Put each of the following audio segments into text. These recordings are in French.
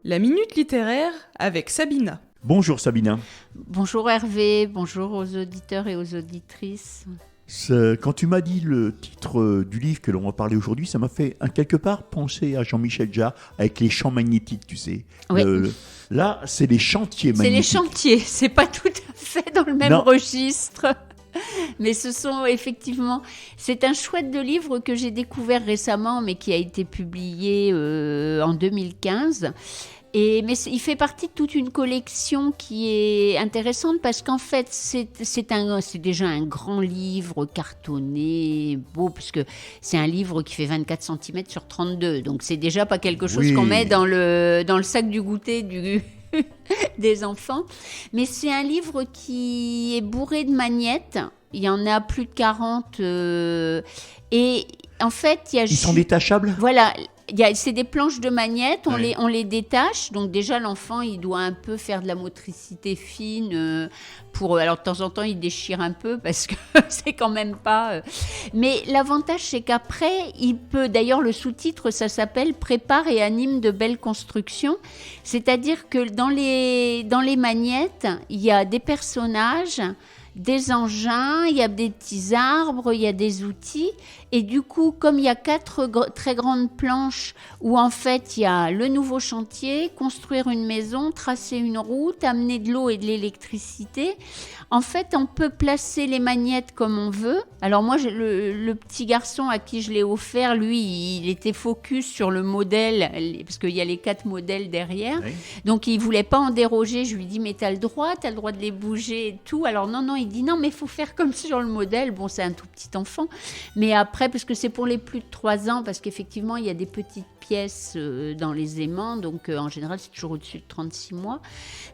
La Minute Littéraire avec Sabina. Bonjour Sabina. Bonjour Hervé, bonjour aux auditeurs et aux auditrices. Quand tu m'as dit le titre du livre que l'on va parler aujourd'hui, ça m'a fait quelque part penser à Jean-Michel Jarre avec les champs magnétiques, tu sais. Oui. Là, c'est les chantiers magnétiques. C'est les chantiers, c'est pas tout à fait dans le même registre. Mais c'est un chouette de livre que j'ai découvert récemment, mais qui a été publié en 2015. Mais il fait partie de toute une collection qui est intéressante parce qu'en fait, c'est déjà un grand livre cartonné, beau, puisque c'est un livre qui fait 24 cm sur 32. Donc, c'est déjà pas quelque chose qu'on met dans le sac du goûter des enfants. Mais c'est un livre qui est bourré de magnettes. Il y en a plus de 40. Et en fait, ils sont détachables ? Voilà. C'est des planches de magnettes, on les détache. Donc déjà, l'enfant, il doit un peu faire de la motricité fine. Alors de temps en temps, il déchire un peu parce que c'est quand même pas... Mais l'avantage, c'est qu'après, il peut... D'ailleurs, le sous-titre, ça s'appelle « Prépare et anime de belles constructions ». C'est-à-dire que dans les magnettes, il y a des personnages, des engins, il y a des petits arbres, il y a des outils. Et du coup, comme il y a 4 très grandes planches où en fait il y a le nouveau chantier, construire une maison, tracer une route, amener de l'eau et de l'électricité, en fait on peut placer les magnettes comme on veut. Alors moi, le petit garçon à qui je l'ai offert, lui, il était focus sur le modèle, parce qu'il y a les 4 modèles derrière. Oui. Donc il voulait pas en déroger. Je lui dis, mais t'as le droit de les bouger et tout. Alors non, il dit non, mais il faut faire comme sur le modèle. Bon, c'est un tout petit enfant. Mais après, parce que c'est pour les plus de 3 ans, parce qu'effectivement, il y a des petites pièces dans les aimants, donc en général, c'est toujours au-dessus de 36 mois.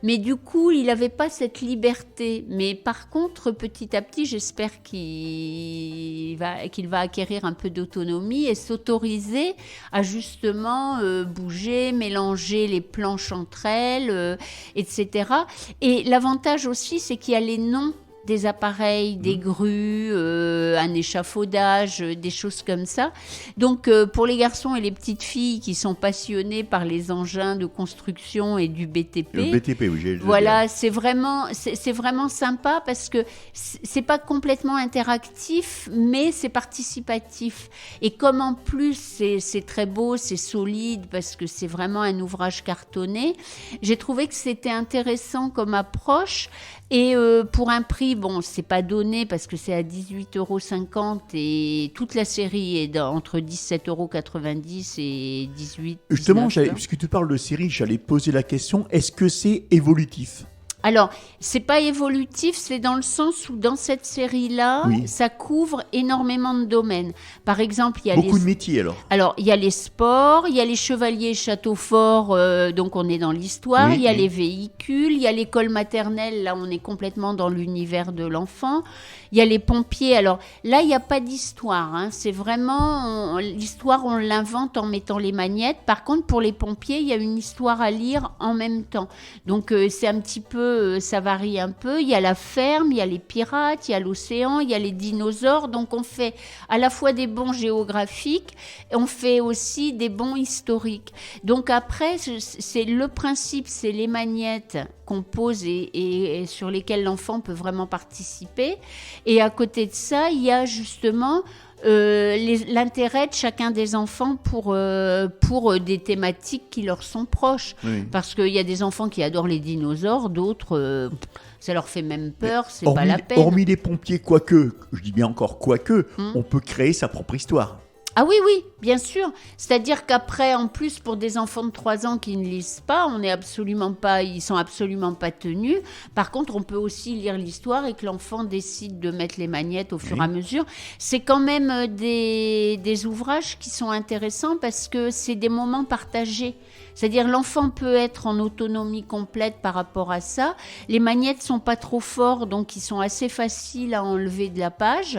Mais du coup, il n'avait pas cette liberté. Mais par contre, petit à petit, j'espère qu'il va acquérir un peu d'autonomie et s'autoriser à justement bouger, mélanger les planches entre elles, etc. Et l'avantage aussi, c'est qu'il y a les noms des appareils, des grues, un échafaudage, des choses comme ça. Donc, pour les garçons et les petites filles qui sont passionnés par les engins de construction et du BTP, le BTP, oui, voilà, c'est vraiment sympa parce que c'est pas complètement interactif, mais c'est participatif. Et comme en plus c'est très beau, c'est solide parce que c'est vraiment un ouvrage cartonné, j'ai trouvé que c'était intéressant comme approche. Et pour un prix, bon, c'est pas donné parce que c'est à 18,50 € et toute la série est entre 17,90 € et 18 €. Justement, puisque tu parles de série, j'allais poser la question, est-ce que c'est évolutif ? Alors, c'est pas évolutif, c'est dans le sens où dans cette série-là, ça couvre énormément de domaines. Par exemple, il y a beaucoup de métiers alors. Alors, il y a les sports, il y a les chevaliers château fort, donc on est dans l'histoire, il y a les véhicules, il y a l'école maternelle, là on est complètement dans l'univers de l'enfant. Il y a les pompiers, alors là il n'y a pas d'histoire, hein. C'est vraiment, l'histoire on l'invente en mettant les magnettes. Par contre, pour les pompiers, il y a une histoire à lire en même temps. Donc c'est un petit peu, ça varie un peu. Il y a la ferme, il y a les pirates, il y a l'océan, il y a les dinosaures. Donc on fait à la fois des bons géographiques, et on fait aussi des bons historiques. Donc après, c'est le principe, c'est les magnettes qu'on pose et sur lesquelles l'enfant peut vraiment participer. Et à côté de ça, il y a justement l'intérêt de chacun des enfants pour des thématiques qui leur sont proches. Oui. Parce qu'il y a des enfants qui adorent les dinosaures, d'autres, ça leur fait même peur, c'est pas la peine. Hormis les pompiers, je dis bien encore quoique, on peut créer sa propre histoire. Ah oui, bien sûr. C'est-à-dire qu'après, en plus, pour des enfants de 3 ans qui ne lisent pas, ils sont absolument pas tenus. Par contre, on peut aussi lire l'histoire et que l'enfant décide de mettre les magnettes au fur et à mesure. C'est quand même des ouvrages qui sont intéressants parce que c'est des moments partagés. C'est-à-dire l'enfant peut être en autonomie complète par rapport à ça. Les magnettes sont pas trop forts, donc ils sont assez faciles à enlever de la page.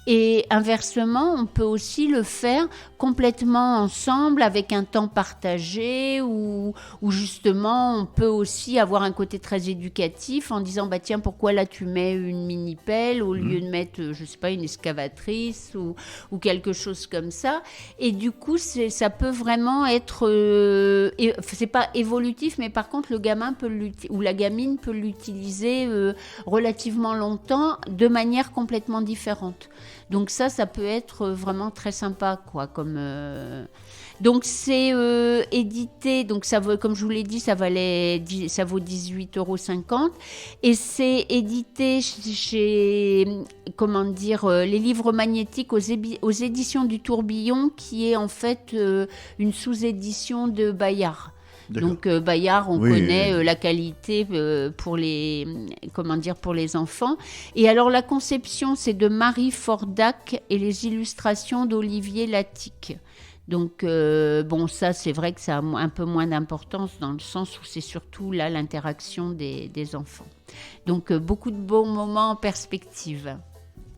Et inversement, on peut aussi le faire faire complètement ensemble avec un temps partagé où justement on peut aussi avoir un côté très éducatif en disant bah tiens pourquoi là tu mets une mini pelle au lieu de mettre je sais pas une excavatrice ou quelque chose comme ça, et du coup ça peut vraiment être c'est pas évolutif, mais par contre le gamin ou la gamine peut l'utiliser relativement longtemps de manière complètement différente. Donc ça peut être vraiment très sympa, quoi. Donc c'est édité, donc ça vaut, comme je vous l'ai dit, ça vaut 18,50 €, et c'est édité chez les livres magnétiques aux éditions du Tourbillon, qui est en fait une sous-édition de Bayard. D'accord. Donc Bayard, on Oui, connaît oui. la qualité pour les enfants. Et alors la conception, c'est de Marie Fordac et les illustrations d'Olivier Latic. Donc ça c'est vrai que ça a un peu moins d'importance dans le sens où c'est surtout là l'interaction des enfants. Donc beaucoup de beaux moments en perspective.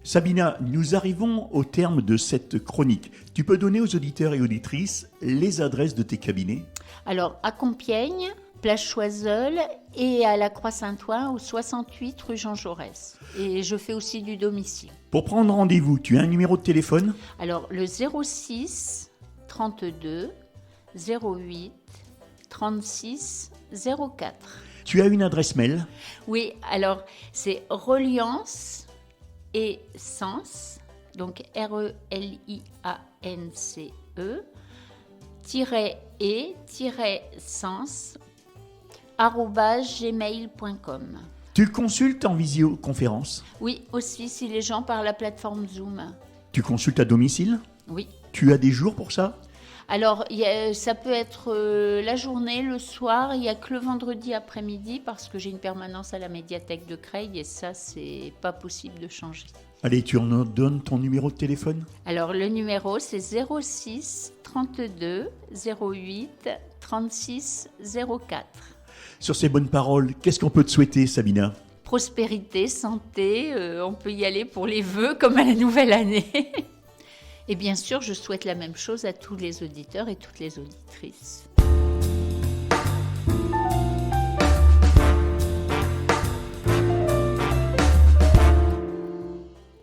Sabina, nous arrivons au terme de cette chronique. Tu peux donner aux auditeurs et auditrices les adresses de tes cabinets ? Alors, à Compiègne, place Choiseul, et à la Croix-Saint-Ouen, au 68 rue Jean Jaurès. Et je fais aussi du domicile. Pour prendre rendez-vous, tu as un numéro de téléphone ? Alors, le 06 32 08 36 04. Tu as une adresse mail ? Oui, alors, c'est Reliance et Sens, donc RELIANCE, -sens @gmail.com. Tu consultes en visioconférence ? Oui, aussi si les gens par la plateforme Zoom. Tu consultes à domicile ? Oui. Tu as des jours pour ça ? Alors, ça peut être la journée, le soir. Il n'y a que le vendredi après-midi parce que j'ai une permanence à la médiathèque de Creil et ça, c'est pas possible de changer. Allez, tu en donnes ton numéro de téléphone ? Alors, le numéro, c'est 06 32 08 36 04. Sur ces bonnes paroles, qu'est-ce qu'on peut te souhaiter, Sabina ? Prospérité, santé, on peut y aller pour les vœux comme à la nouvelle année. Et bien sûr, je souhaite la même chose à tous les auditeurs et toutes les auditrices.